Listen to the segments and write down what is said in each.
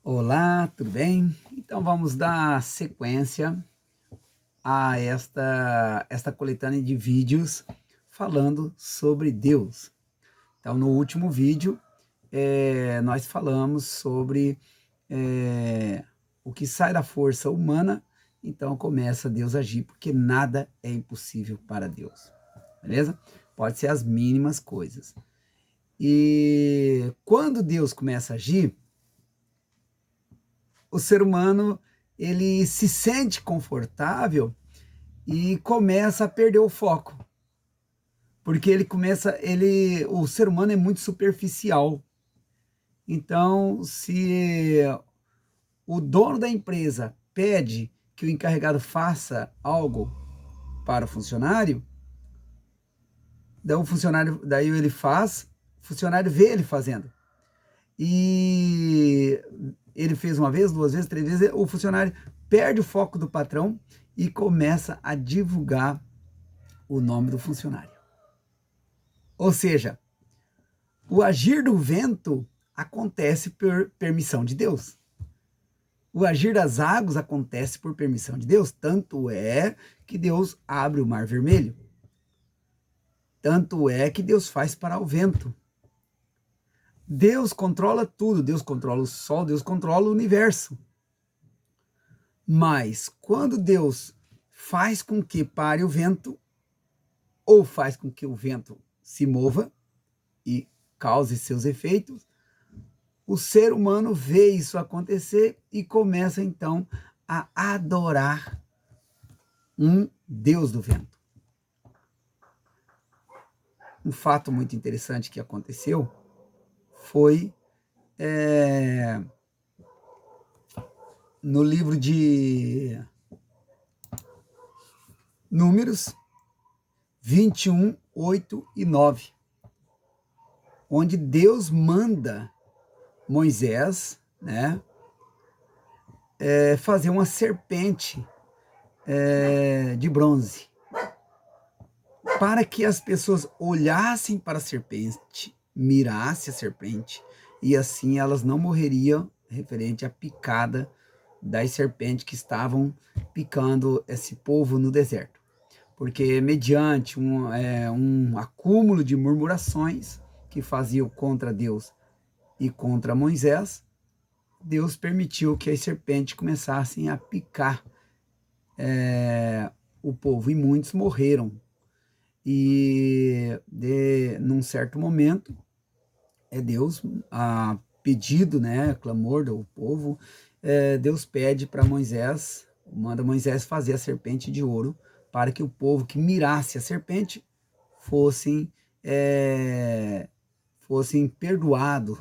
Olá, tudo bem? Então vamos dar sequência a esta coletânea de vídeos falando sobre Deus. Então no último vídeo nós falamos sobre o que sai da força humana, então começa Deus a agir, porque nada é impossível para Deus, beleza? Pode ser as mínimas coisas. E quando Deus começa a agir, o ser humano ele se sente confortável e começa a perder o foco, porque o ser humano é muito superficial. Então, se o dono da empresa pede que o encarregado faça algo para o funcionário, daí ele faz, o funcionário vê ele fazendo. E ele fez uma vez, duas vezes, três vezes, o funcionário perde o foco do patrão e começa a divulgar o nome do funcionário. Ou seja, o agir do vento acontece por permissão de Deus. O agir das águas acontece por permissão de Deus. Tanto é que Deus abre o Mar Vermelho. Tanto é que Deus faz parar o vento. Deus controla tudo, Deus controla o sol, Deus controla o universo. Mas quando Deus faz com que pare o vento, ou faz com que o vento se mova e cause seus efeitos, o ser humano vê isso acontecer e começa então a adorar um Deus do vento. Um fato muito interessante que aconteceu foi no livro de Números 21, 8 e 9, onde Deus manda Moisés, né, fazer uma serpente de bronze, para que as pessoas olhassem para a serpente, mirassem a serpente, e assim elas não morreriam referente à picada das serpentes que estavam picando esse povo no deserto. Porque mediante um acúmulo de murmurações que faziam contra Deus e contra Moisés, Deus permitiu que as serpentes começassem a picar o povo, e muitos morreram. E num certo momento, Deus, a pedido, né, clamor do povo, Deus pede para Moisés, manda Moisés fazer a serpente de ouro, para que o povo que mirasse a serpente fossem perdoados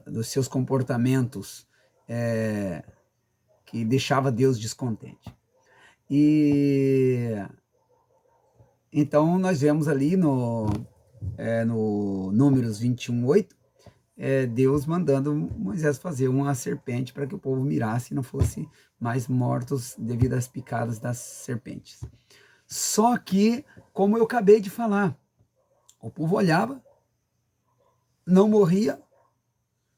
dos seus comportamentos que deixava Deus descontente. E então nós vemos ali no Números 21, 8, Deus mandando Moisés fazer uma serpente para que o povo mirasse e não fosse mais mortos devido às picadas das serpentes. Só que, como eu acabei de falar, o povo olhava, não morria,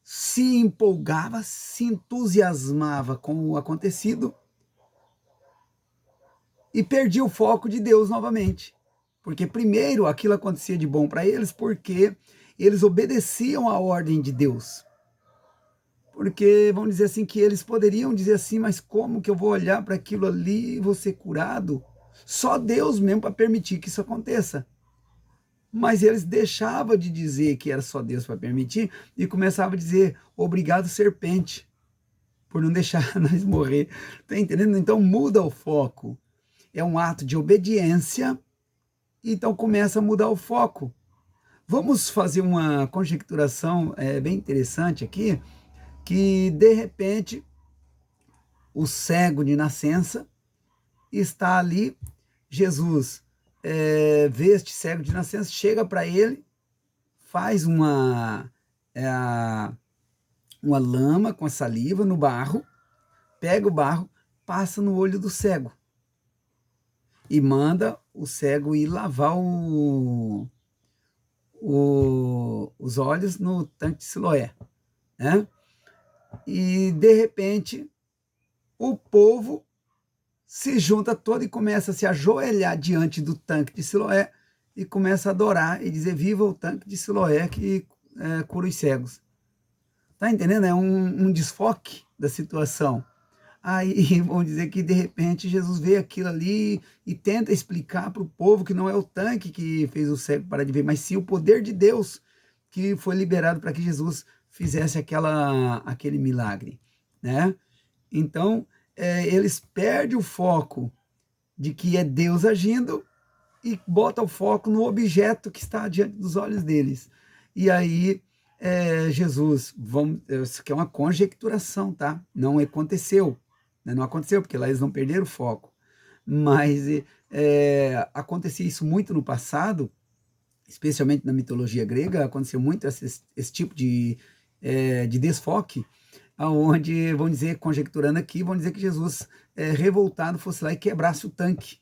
se empolgava, se entusiasmava com o acontecido e perdia o foco de Deus novamente. Porque primeiro aquilo acontecia de bom para eles, porque eles obedeciam à ordem de Deus. Porque, vamos dizer assim, que eles poderiam dizer assim, mas como que eu vou olhar para aquilo ali e vou ser curado? Só Deus mesmo para permitir que isso aconteça. Mas eles deixavam de dizer que era só Deus para permitir e começavam a dizer, obrigado serpente, por não deixar nós morrer. Tá entendendo? Então muda o foco. É um ato de obediência, então começa a mudar o foco. Vamos fazer uma conjecturação bem interessante aqui, que de repente o cego de nascença está ali, Jesus vê este cego de nascença, chega para ele, faz uma lama com a saliva no barro, pega o barro, passa no olho do cego e manda o cego ir lavar os olhos no tanque de Siloé. né? E, de repente, o povo se junta todo e começa a se ajoelhar diante do tanque de Siloé e começa a adorar e dizer: viva o tanque de Siloé que cura os cegos. Tá entendendo? É um desfoque da situação. Aí vamos dizer que de repente Jesus vê aquilo ali e tenta explicar para o povo que não é o tanque que fez o cego parar de ver, mas sim o poder de Deus que foi liberado para que Jesus fizesse aquele milagre, né? Então, eles perdem o foco de que é Deus agindo e botam o foco no objeto que está diante dos olhos deles. E aí, Jesus, isso aqui é uma conjecturação, tá? Não aconteceu, né? Não aconteceu, porque lá eles não perderam o foco. Mas acontecia isso muito no passado, especialmente na mitologia grega, aconteceu muito esse tipo de desfoque, onde, vão dizer, conjecturando aqui, vão dizer que Jesus, revoltado, fosse lá e quebrasse o tanque,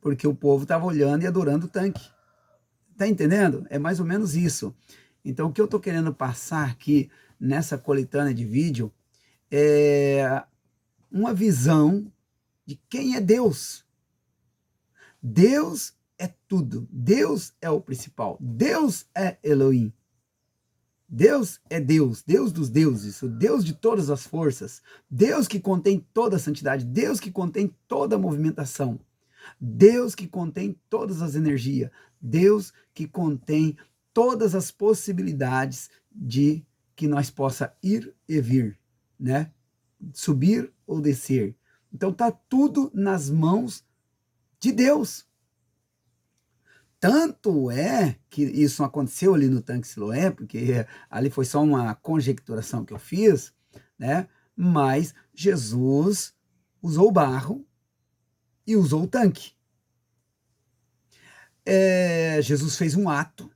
porque o povo estava olhando e adorando o tanque. Tá entendendo? É mais ou menos isso. Então, o que eu estou querendo passar aqui nessa coletânea de vídeo é uma visão de quem é Deus. Deus é tudo. Deus é o principal. Deus é Elohim. Deus é Deus, Deus dos deuses, o Deus de todas as forças, Deus que contém toda a santidade, Deus que contém toda a movimentação, Deus que contém todas as energias, Deus que contém todas as possibilidades de que nós possa ir e vir, né? Subir ou descer. Então tá tudo nas mãos de Deus. Tanto é que isso aconteceu ali no tanque Siloé, porque ali foi só uma conjecturação que eu fiz, né? Mas Jesus usou o barro e usou o tanque. Jesus fez um ato,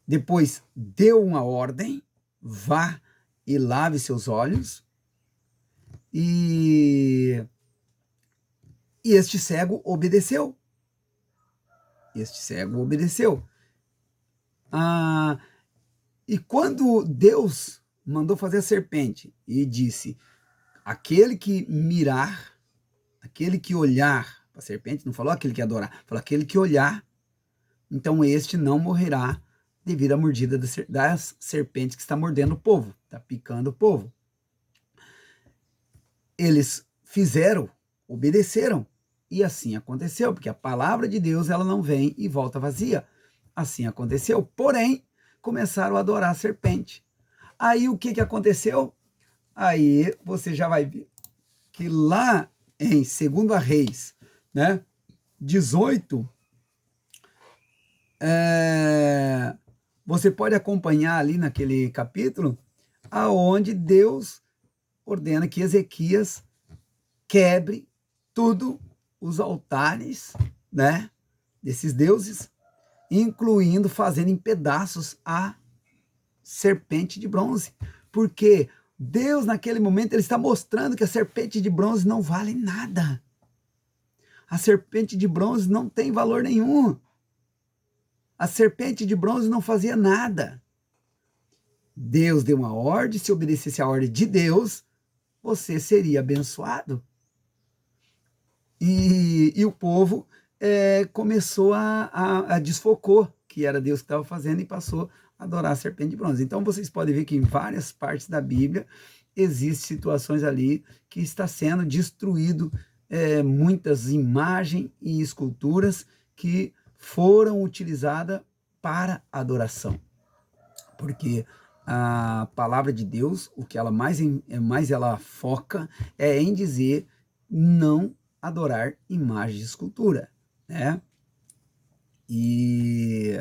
depois deu uma ordem: vá e lave seus olhos, e este cego obedeceu. Este cego obedeceu. E quando Deus mandou fazer a serpente e disse: aquele que mirar, aquele que olhar, a serpente não falou aquele que adorar, falou aquele que olhar, então este não morrerá devido à mordida das serpentes que está mordendo o povo, está picando o povo. Eles fizeram, obedeceram, e assim aconteceu, porque a palavra de Deus ela não vem e volta vazia. Assim aconteceu, porém, começaram a adorar a serpente. Aí o que aconteceu? Aí você já vai ver que lá em 2 Reis, né, 18, você pode acompanhar ali naquele capítulo, aonde Deus ordena que Ezequias quebre tudo os altares, né, desses deuses, incluindo fazendo em pedaços a serpente de bronze, porque Deus naquele momento ele está mostrando que a serpente de bronze não vale nada. A serpente de bronze não tem valor nenhum. A serpente de bronze não fazia nada. Deus deu uma ordem, se obedecesse a ordem de Deus, você seria abençoado. E o povo começou a desfocou que era Deus que estava fazendo e passou a adorar a serpente de bronze. Então vocês podem ver que em várias partes da Bíblia existem situações ali que está sendo destruído muitas imagens e esculturas que foram utilizadas para adoração. Porque a palavra de Deus, o que ela mais ela foca é em dizer não adorar imagem de escultura, né? E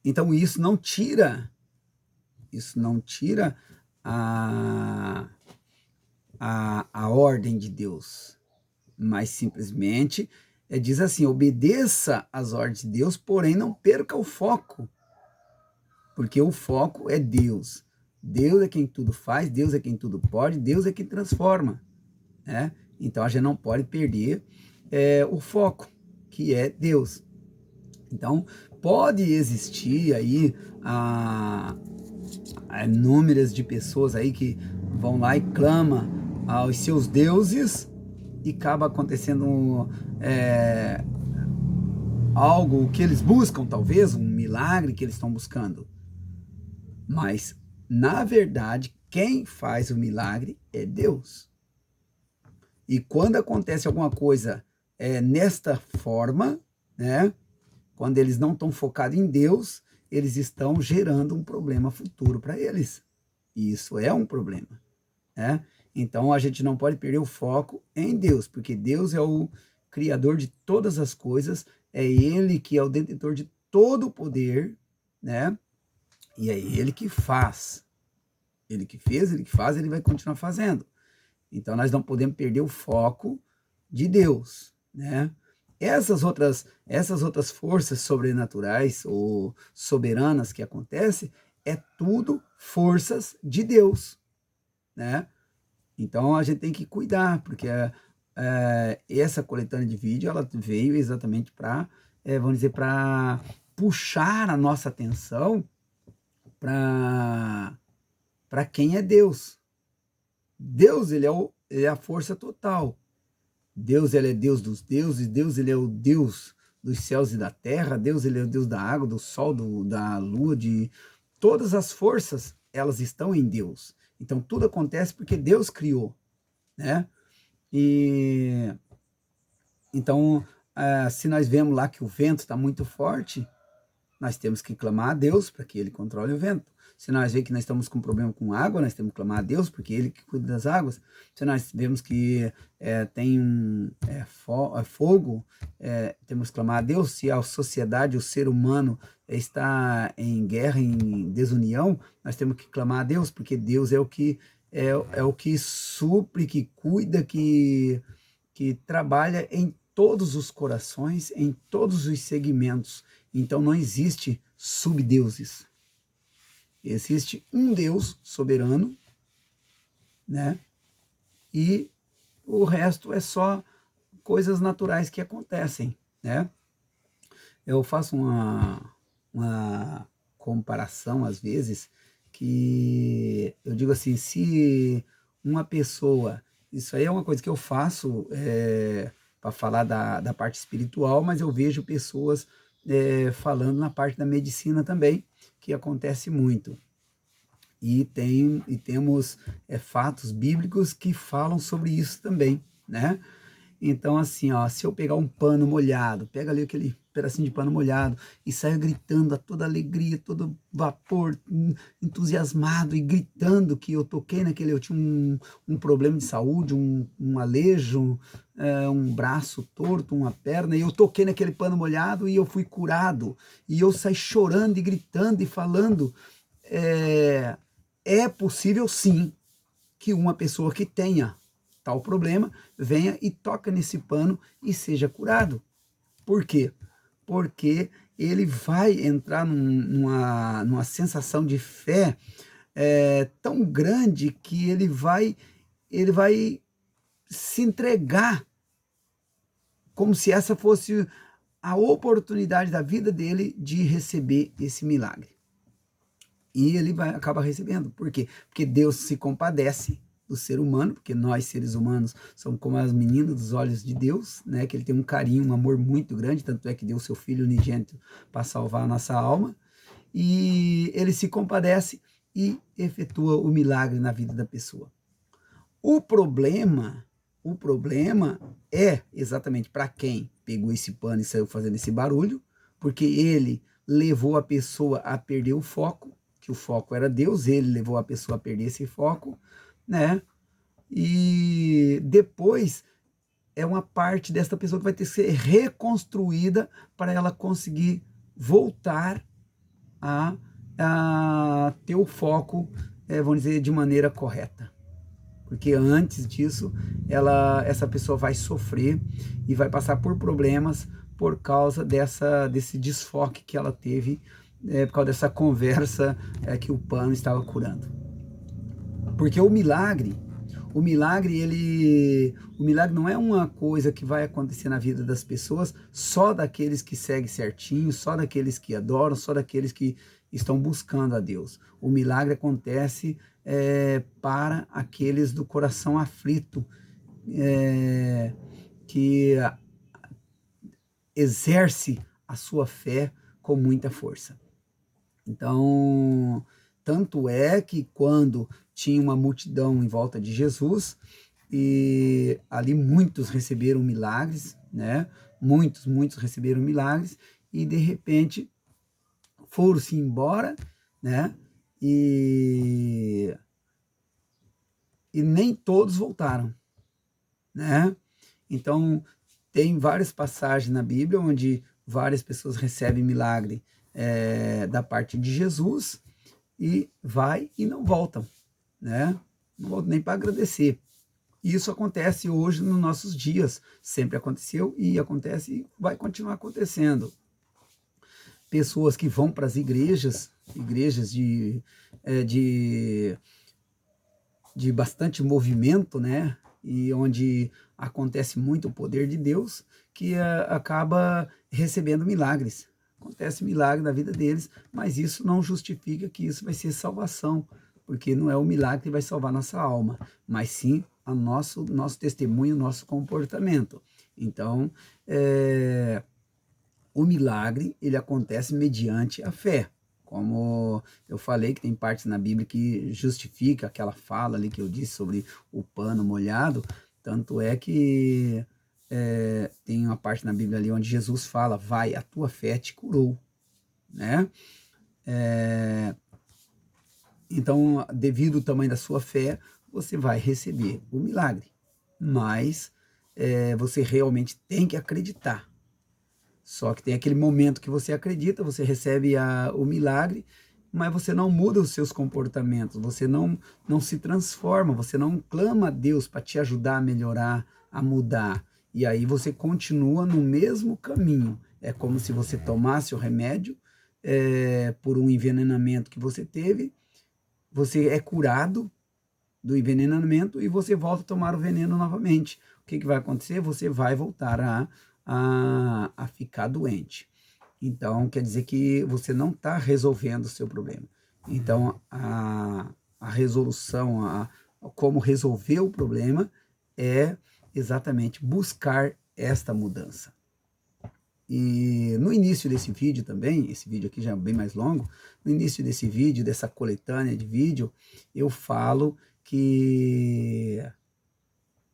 então isso não tira a ordem de Deus, mas simplesmente diz assim: obedeça às ordens de Deus, porém não perca o foco, porque o foco é Deus. Deus é quem tudo faz, Deus é quem tudo pode, Deus é quem transforma, né? Então a gente não pode perder o foco, que é Deus. Então pode existir aí inúmeras de pessoas aí que vão lá e clamam aos seus deuses e acaba acontecendo algo que eles buscam, talvez, um milagre que eles estão buscando. Mas, na verdade, quem faz o milagre é Deus. E quando acontece alguma coisa nesta forma, né, quando eles não estão focados em Deus, eles estão gerando um problema futuro para eles. E isso é um problema, né? Então a gente não pode perder o foco em Deus, porque Deus é o criador de todas as coisas, é Ele que é o detentor de todo o poder, né? E é Ele que faz. Ele que fez, Ele que faz, Ele vai continuar fazendo. Então nós não podemos perder o foco de Deus, né? Essas outras forças sobrenaturais ou soberanas que acontecem é tudo forças de Deus, né? Então a gente tem que cuidar, porque essa coletânea de vídeo ela veio exatamente para, vamos dizer, para puxar a nossa atenção para quem é Deus. Deus, ele é a força total. Deus, ele é Deus dos deuses. Deus, ele é o Deus dos céus e da terra. Deus, ele é o Deus da água, do sol, da lua, de todas as forças, elas estão em Deus. Então tudo acontece porque Deus criou, né? E então, se nós vemos lá que o vento está muito forte, nós temos que clamar a Deus para que Ele controle o vento. Se nós vemos que nós estamos com problema com água, nós temos que clamar a Deus, porque Ele que cuida das águas. Se nós vemos que tem fogo, temos que clamar a Deus. Se a sociedade, o ser humano está em guerra, em desunião, nós temos que clamar a Deus, porque Deus é o que supre, que cuida, que trabalha em todos os corações, em todos os segmentos. Então não existe subdeuses. Existe um Deus soberano, né? E o resto é só coisas naturais que acontecem, né? Eu faço uma comparação, às vezes, que eu digo assim, se uma pessoa... Isso aí é uma coisa que eu faço para falar da parte espiritual, mas eu vejo pessoas falando na parte da medicina também, que acontece muito. E temos fatos bíblicos que falam sobre isso também, né? Então, assim, ó, se eu pegar um pano molhado, pega ali aquele pedacinho de pano molhado e saio gritando a toda alegria, todo vapor, entusiasmado e gritando que eu toquei naquele, eu tinha um problema de saúde, um alejo, um braço torto, uma perna, e eu toquei naquele pano molhado e eu fui curado. E eu saí chorando e gritando e falando. É possível, sim, que uma pessoa que tenha tal problema venha e toca nesse pano e seja curado. Por quê? Porque ele vai entrar numa sensação de fé tão grande que ele vai se entregar como se essa fosse a oportunidade da vida dele de receber esse milagre. E ele vai acabar recebendo. Por quê? Porque Deus se compadece do ser humano, porque nós, seres humanos, somos como as meninas dos olhos de Deus, né? Que ele tem um carinho, um amor muito grande, tanto é que deu o seu Filho unigênito para salvar a nossa alma. E ele se compadece e efetua o milagre na vida da pessoa. O problema é exatamente para quem pegou esse pano e saiu fazendo esse barulho, porque ele levou a pessoa a perder o foco, que o foco era Deus, ele levou a pessoa a perder esse foco, né? E depois é uma parte desta pessoa que vai ter que ser reconstruída para ela conseguir voltar a ter o foco, vamos dizer, de maneira correta. Porque antes disso, essa pessoa vai sofrer e vai passar por problemas por causa desse desfoque que ela teve, por causa dessa conversa que o pano estava curando. Porque o milagre não é uma coisa que vai acontecer na vida das pessoas só daqueles que seguem certinho, só daqueles que adoram, só daqueles que estão buscando a Deus. O milagre acontece para aqueles do coração aflito, que exerce a sua fé com muita força. Então, tanto é que quando tinha uma multidão em volta de Jesus, e ali muitos receberam milagres, né? Muitos receberam milagres, e de repente foram-se embora, né? E nem todos voltaram, né? Então, tem várias passagens na Bíblia onde várias pessoas recebem milagre da parte de Jesus e vai e não voltam, né? Não voltam nem para agradecer. Isso acontece hoje nos nossos dias, sempre aconteceu e acontece e vai continuar acontecendo. Pessoas que vão para as igrejas de bastante movimento, né? E onde acontece muito o poder de Deus, que acaba recebendo milagres. Acontece milagre na vida deles, mas isso não justifica que isso vai ser salvação, porque não é o milagre que vai salvar nossa alma, mas sim o nosso testemunho, nosso comportamento. Então, o milagre, ele acontece mediante a fé. Como eu falei, que tem partes na Bíblia que justifica aquela fala ali que eu disse sobre o pano molhado, tanto é que tem uma parte na Bíblia ali onde Jesus fala, vai, a tua fé te curou, né? Então, devido ao tamanho da sua fé, você vai receber o milagre, mas você realmente tem que acreditar. Só que tem aquele momento que você acredita, você recebe o milagre, mas você não muda os seus comportamentos, você não se transforma, você não clama a Deus para te ajudar a melhorar, a mudar. E aí você continua no mesmo caminho. É como se você tomasse o remédio por um envenenamento que você teve, você é curado do envenenamento e você volta a tomar o veneno novamente. O que vai acontecer? Você vai voltar a ficar doente. Então, quer dizer que você não está resolvendo o seu problema. Então, a resolução, como resolver o problema é exatamente buscar esta mudança. E no início desse vídeo também, esse vídeo aqui já é bem mais longo, no início desse vídeo, dessa coletânea de vídeo, eu falo que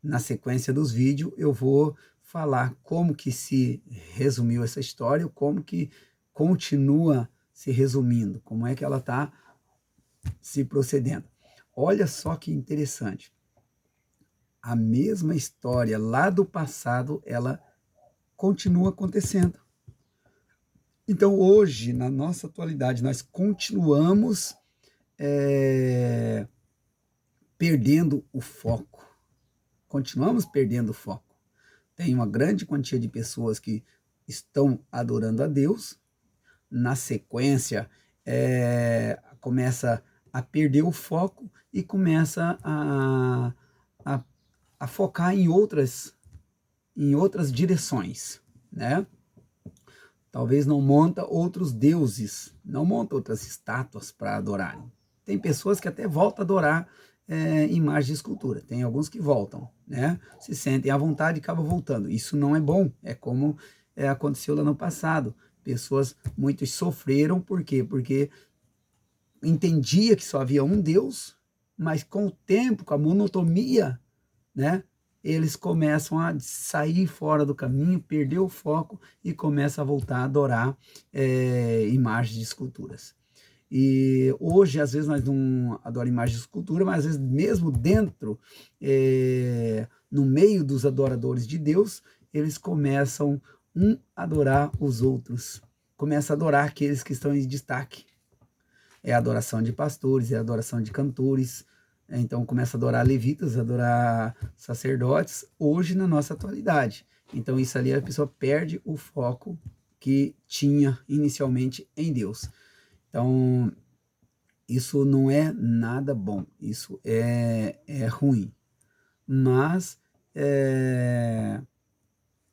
na sequência dos vídeos eu vou falar como que se resumiu essa história, como que continua se resumindo, como é que ela está se procedendo. Olha só que interessante. A mesma história lá do passado, ela continua acontecendo. Então hoje, na nossa atualidade, nós continuamos perdendo o foco. Continuamos perdendo o foco. Tem uma grande quantia de pessoas que estão adorando a Deus, na sequência começa a perder o foco e começa a focar em outras direções, né? Talvez não monta outros deuses, não monta outras estátuas para adorarem. Tem pessoas que até voltam a adorar imagem de escultura. Tem alguns que voltam, né? Se sentem à vontade e acabam voltando. Isso não é bom. É como aconteceu lá no passado. Pessoas, muitos sofreram, por quê? Porque entendia que só havia um Deus, mas com o tempo, com a monotonia, né? Eles começam a sair fora do caminho, perder o foco e começam a voltar a adorar imagens de esculturas. E hoje, às vezes, nós não adoramos imagens de escultura, mas às vezes mesmo dentro, no meio dos adoradores de Deus, eles começam a adorar os outros. Começam a adorar aqueles que estão em destaque. É a adoração de pastores, é a adoração de cantores. Então começa a adorar levitas, a adorar sacerdotes, hoje na nossa atualidade. Então isso ali a pessoa perde o foco que tinha inicialmente em Deus. Então, isso não é nada bom, isso é ruim. Mas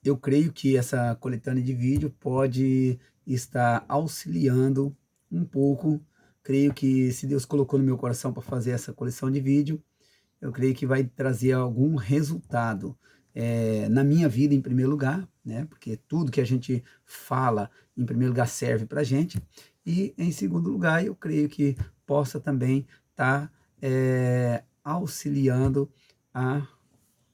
eu creio que essa coletânea de vídeo pode estar auxiliando um pouco. Creio que se Deus colocou no meu coração para fazer essa coleção de vídeo, eu creio que vai trazer algum resultado na minha vida em primeiro lugar, né? Porque tudo que a gente fala, em primeiro lugar, serve para a gente. E em segundo lugar, eu creio que possa também estar auxiliando a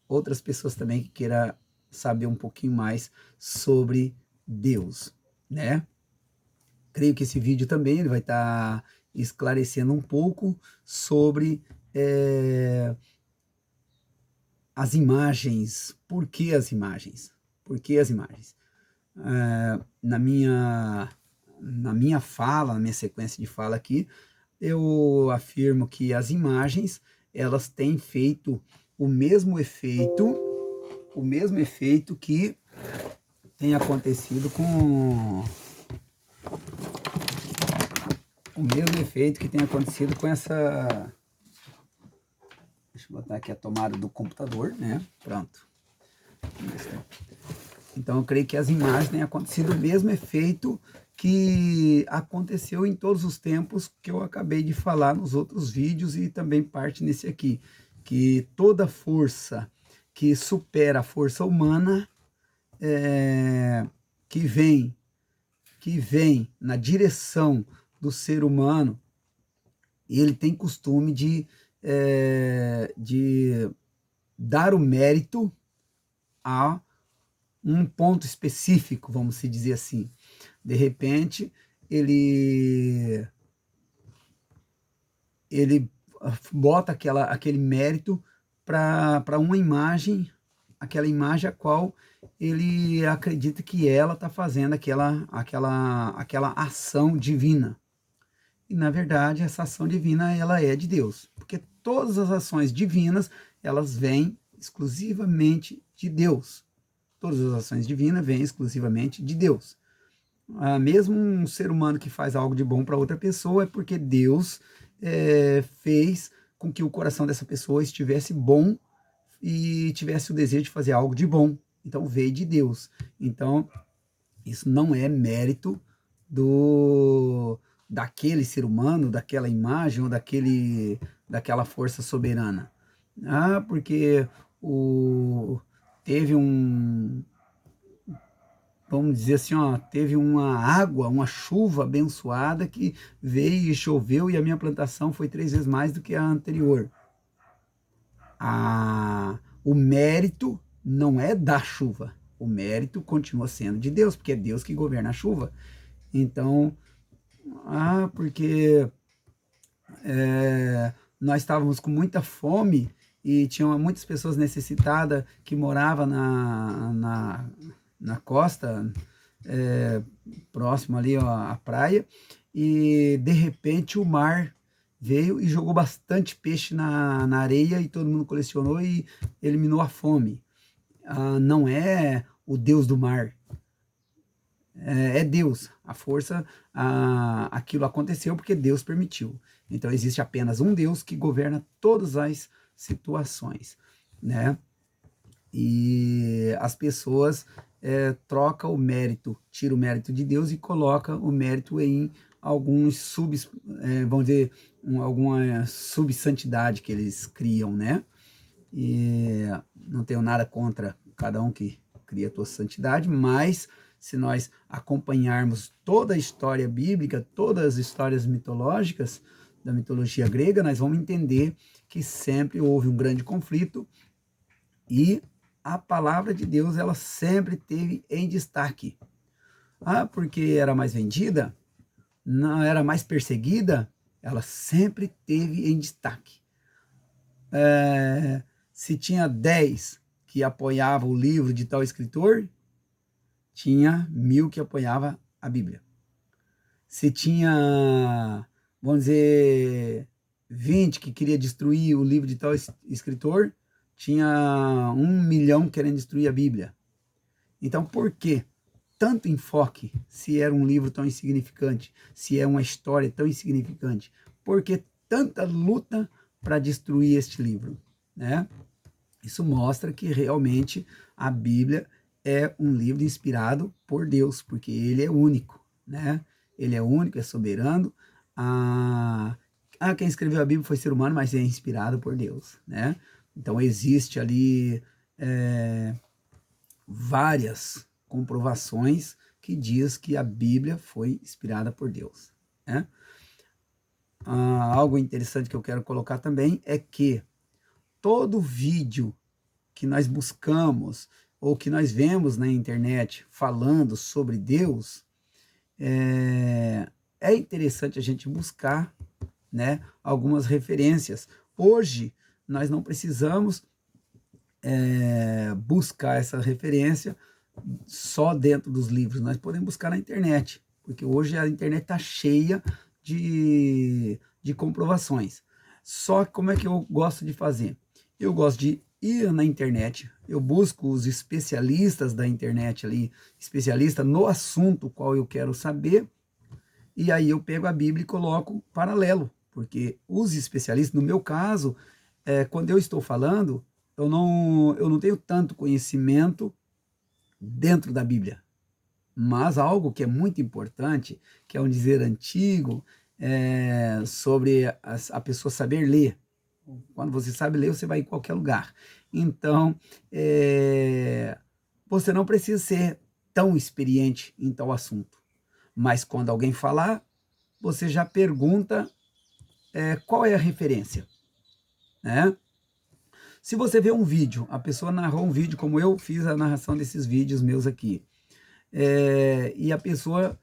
outras pessoas também que queiram saber um pouquinho mais sobre Deus, né? Creio que esse vídeo também ele vai estar esclarecendo um pouco sobre as imagens. Por que as imagens? Por que as imagens? Na minha fala, na minha sequência de fala aqui, eu afirmo que as imagens, elas têm feito o mesmo efeito que tem acontecido com essa. Deixa eu botar aqui a tomada do computador, né? Pronto. Então eu creio que as imagens têm acontecido o mesmo efeito que aconteceu em todos os tempos que eu acabei de falar nos outros vídeos e também parte nesse aqui, que toda força que supera a força humana, que vem na direção do ser humano, ele tem costume de dar o mérito a um ponto específico, vamos se dizer assim. De repente, ele bota aquele mérito para uma imagem, aquela imagem a qual ele acredita que ela está fazendo aquela ação divina. E, na verdade, essa ação divina, ela é de Deus. Porque todas as ações divinas, elas vêm exclusivamente de Deus. Todas as ações divinas vêm exclusivamente de Deus. Mesmo um ser humano que faz algo de bom para outra pessoa, é porque Deus fez com que o coração dessa pessoa estivesse bom e tivesse o desejo de fazer algo de bom. Então, veio de Deus. Então, isso não é mérito daquele ser humano, daquela imagem ou daquela força soberana. Porque teve vamos dizer assim, teve uma água, uma chuva abençoada que veio e choveu e a minha plantação foi 3 vezes mais do que a anterior. O mérito não é da chuva, o mérito continua sendo de Deus, porque é Deus que governa a chuva. Então, porque nós estávamos com muita fome e tinham muitas pessoas necessitadas que moravam na costa, próximo ali à praia, e de repente o mar veio e jogou bastante peixe na areia e todo mundo colecionou e eliminou a fome. Não é o Deus do mar, é Deus. A força, aquilo aconteceu porque Deus permitiu. Então existe apenas um Deus que governa todas as situações, né? E as pessoas trocam o mérito, tira o mérito de Deus e coloca o mérito em alguns vamos dizer, alguma subsantidade que eles criam, né? E não tenho nada contra cada um que cria a tua santidade, mas se nós acompanharmos toda a história bíblica, todas as histórias mitológicas da mitologia grega, nós vamos entender que sempre houve um grande conflito e a palavra de Deus, ela sempre teve em destaque. Porque era mais vendida, não era mais perseguida, ela sempre teve em destaque. Se tinha 10 que apoiavam o livro de tal escritor, tinha 1000 que apoiava a Bíblia. Se tinha, vamos dizer, 20 que queria destruir o livro de tal escritor, tinha 1 milhão querendo destruir a Bíblia. Então, por que tanto enfoque se era um livro tão insignificante, se é uma história tão insignificante? Por que tanta luta para destruir este livro, né? Isso mostra que realmente a Bíblia é um livro inspirado por Deus, porque ele é único, né? ele é único, é soberano. Quem escreveu a Bíblia foi ser humano, mas é inspirado por Deus, né? Então existe ali várias comprovações que diz que a Bíblia foi inspirada por Deus, né? Algo interessante que eu quero colocar também é que todo vídeo que nós buscamos ou que nós vemos na internet falando sobre Deus, é interessante a gente buscar, né, algumas referências. Hoje nós não precisamos buscar essa referência só dentro dos livros, nós podemos buscar na internet, porque hoje a internet está cheia de comprovações. Só que como é que eu gosto de fazer? Eu gosto de ir na internet, eu busco os especialistas da internet ali, especialista no assunto qual eu quero saber, e aí eu pego a Bíblia e coloco paralelo, porque os especialistas, no meu caso, quando eu estou falando, eu não tenho tanto conhecimento dentro da Bíblia, mas algo que é muito importante, que é um dizer antigo, sobre a pessoa saber ler. Quando você sabe ler, você vai em qualquer lugar. Então, você não precisa ser tão experiente em tal assunto. Mas quando alguém falar, você já pergunta qual é a referência, né? Se você vê um vídeo, a pessoa narrou um vídeo, como eu fiz a narração desses vídeos meus aqui, e a pessoa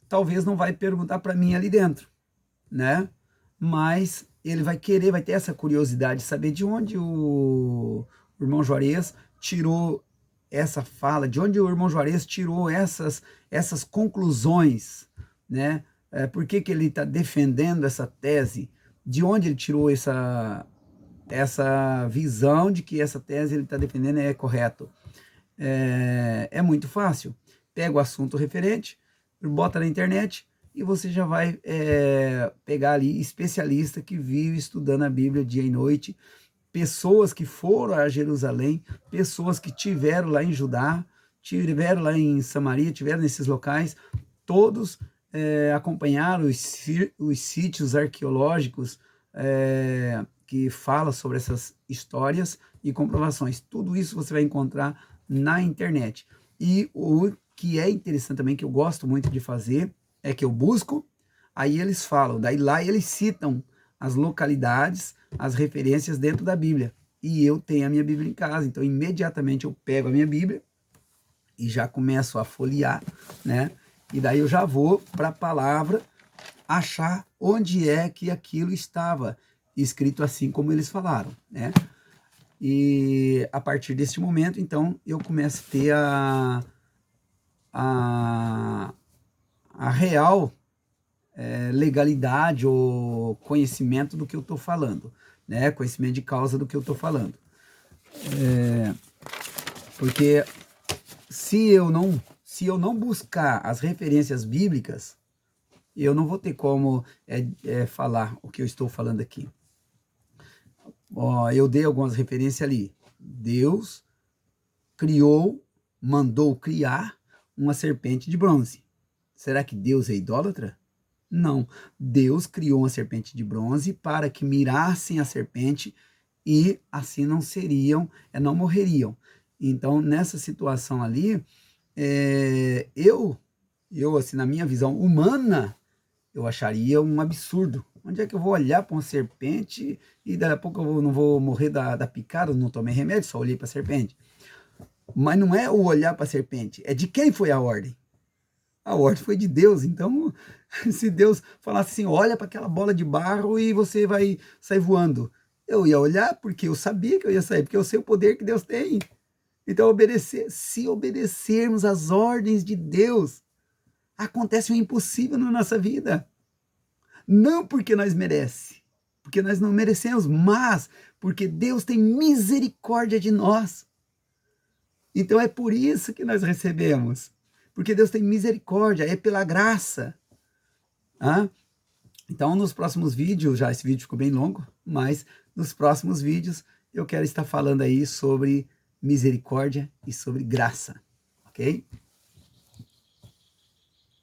talvez não vai perguntar para mim ali dentro, né? Mas ele vai querer, vai ter essa curiosidade de saber de onde o irmão Juarez tirou essa fala, de onde o irmão Juarez tirou essas conclusões, né? Por que ele está defendendo essa tese? De onde ele tirou essa visão de que essa tese ele está defendendo é correto? É muito fácil. Pega o assunto referente, bota na internet e você já vai pegar ali especialista que vive estudando a Bíblia dia e noite, pessoas que foram a Jerusalém, pessoas que tiveram lá em Judá, tiveram lá em Samaria, tiveram nesses locais, todos acompanharam os sítios arqueológicos que falam sobre essas histórias e comprovações. Tudo isso você vai encontrar na internet. E o que é interessante também, que eu gosto muito de fazer, é que eu busco, aí eles falam, daí lá eles citam as localidades, as referências dentro da Bíblia. E eu tenho a minha Bíblia em casa, então imediatamente eu pego a minha Bíblia e já começo a folhear, né? E daí eu já vou para a palavra achar onde é que aquilo estava escrito assim como eles falaram, né? E a partir desse momento, então, eu começo a ter a real legalidade ou conhecimento do que eu estou falando, né? Conhecimento de causa do que eu estou falando. Porque se eu não buscar as referências bíblicas, eu não vou ter como falar o que eu estou falando aqui. Eu dei algumas referências ali. Deus mandou criar uma serpente de bronze. Será que Deus é idólatra? Não. Deus criou uma serpente de bronze para que mirassem a serpente e assim não morreriam. Então, nessa situação ali, eu assim, na minha visão humana, eu acharia um absurdo. Onde é que eu vou olhar para uma serpente e daqui a pouco eu não vou morrer da picada, não tomei remédio, só olhei para a serpente? Mas não é o olhar para a serpente, é de quem foi a ordem. A ordem foi de Deus. Então, se Deus falasse assim, olha para aquela bola de barro e você vai sair voando, eu ia olhar porque eu sabia que eu ia sair, porque eu sei o poder que Deus tem. Então, se obedecermos às ordens de Deus, acontece o impossível na nossa vida. Não porque nós merecemos, porque nós não merecemos, mas porque Deus tem misericórdia de nós. Então é por isso que nós recebemos, porque Deus tem misericórdia, é pela graça. Então nos próximos vídeos, já esse vídeo ficou bem longo, mas nos próximos vídeos eu quero estar falando aí sobre misericórdia e sobre graça, ok?